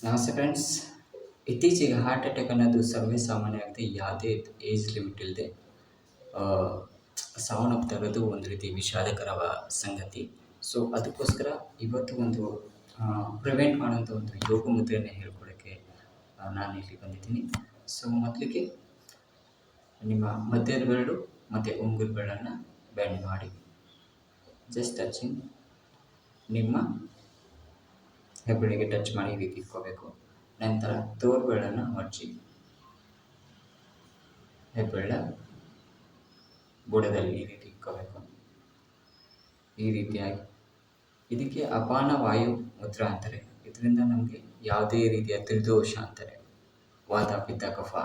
ನಮಸ್ತೆ ಫ್ರೆಂಡ್ಸ್. ಇತ್ತೀಚೆಗೆ heart attack ಅನ್ನೋದು ಸರ್ವೇ ಸಾಮಾನ್ಯ ಆಗಿದೆ. ಯಾವುದೇ ಏಜ್ ಲಿಮಿಟ್ ಇಲ್ಲದೆ ಸಾವನ್ನಪ್ತಾ ಇರೋದು ಒಂದು ರೀತಿ ವಿಷಾದಕರ ಸಂಗತಿ. ಸೊ ಅದಕ್ಕೋಸ್ಕರ ಇವತ್ತು ಒಂದು ಪ್ರಿವೆಂಟ್ ಮಾಡೋಂಥ ಒಂದು ಯೋಗ ಮುದ್ರೆಯನ್ನು ಹೇಳ್ಕೊಡೋಕ್ಕೆ ನಾನು ಇಲ್ಲಿ ಬಂದಿದ್ದೀನಿ. ಸೊ ಮೊದಲಿಗೆ ನಿಮ್ಮ ಮಧ್ಯದ ಬೆರಳು ಮತ್ತು ಉಂಗುರ ಬೆರಳನ್ನು ಬೆಂಡ್ ಮಾಡಿ ಜಸ್ಟ್ ಟಚಿಂಗ್ ನಿಮ್ಮ ಹೆಬ್ಬೆರಳಿಗೆ ಟಚ್ ಮಾಡಿ ಈ ರೀತಿ ಇಟ್ಕೋಬೇಕು. ನಂತರ ತೋರ್ಬೆರಳನ್ನು ಮಡಚಿ ಹೆಬ್ಬೆರಳ ಬುಡದಲ್ಲಿ ಈ ರೀತಿ ಇಟ್ಕೋಬೇಕು. ಈ ರೀತಿಯಾಗಿ ಇದಕ್ಕೆ ಅಪಾನ ವಾಯು ಮುದ್ರಾ ಅಂತಾರೆ. ಇದರಿಂದ ನಮಗೆ ಯಾವುದೇ ರೀತಿಯ ತ್ರಿದೋಷ ಅಂತಾರೆ, ವಾತ ಪಿತ್ತ ಕಫ,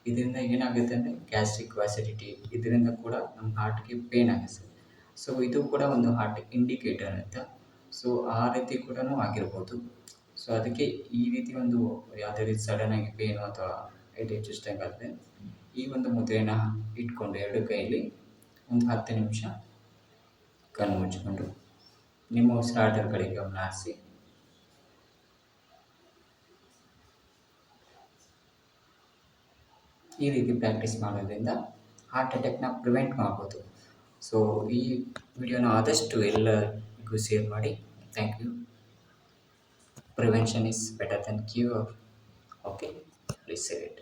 ಇದರಿಂದ ಏನಾಗುತ್ತೆ ಅಂದರೆ ಗ್ಯಾಸ್ಟ್ರಿಕ್ ಅಸಿಡಿಟಿ, ಇದರಿಂದ ಕೂಡ ನಮ್ಮ ಹಾರ್ಟ್ಗೆ ಪೇನ್ ಆಗುತ್ತೆ. ಸೊ ಇದು ಕೂಡ ಒಂದು ಹಾರ್ಟ್ ಇಂಡಿಕೇಟರ್ ಅಂತ. ಸೊ ಆ ರೀತಿ ಕೂಡ ಆಗಿರ್ಬೋದು. ಸೊ ಅದಕ್ಕೆ ಈ ರೀತಿ ಒಂದು ಯಾವುದೇ ರೀತಿ ಸಡನ್ನಾಗಿ ಪೇನು ಅಥವಾ ಎದೆ ಚುಚ್ಚಿದಂಗೆ ಆದರೆ ಈ ಒಂದು ಮುದ್ರೆಯನ್ನು ಇಟ್ಕೊಂಡು ಎರಡು ಕೈಯಲ್ಲಿ ಒಂದು 10 ನಿಮಿಷ ಕಣ್ಣು ಮುಚ್ಚಿಕೊಂಡು ನಿಮ್ಮ ಉಸಿರಾಟದ ಕಡೆ ಗಮನ ಹರಿಸಿ ಈ ರೀತಿ ಪ್ರಾಕ್ಟೀಸ್ ಮಾಡೋದ್ರಿಂದ ಹಾರ್ಟ್ ಅಟ್ಯಾಕ್ನ ಪ್ರಿವೆಂಟ್ ಮಾಡ್ಬೋದು. ಸೊ ಈ ವಿಡಿಯೋನ ಆದಷ್ಟು ಎಲ್ಲರಿಗೂ ಶೇರ್ ಮಾಡಿ. Thank you. Prevention is better than cure. Okay, please say it.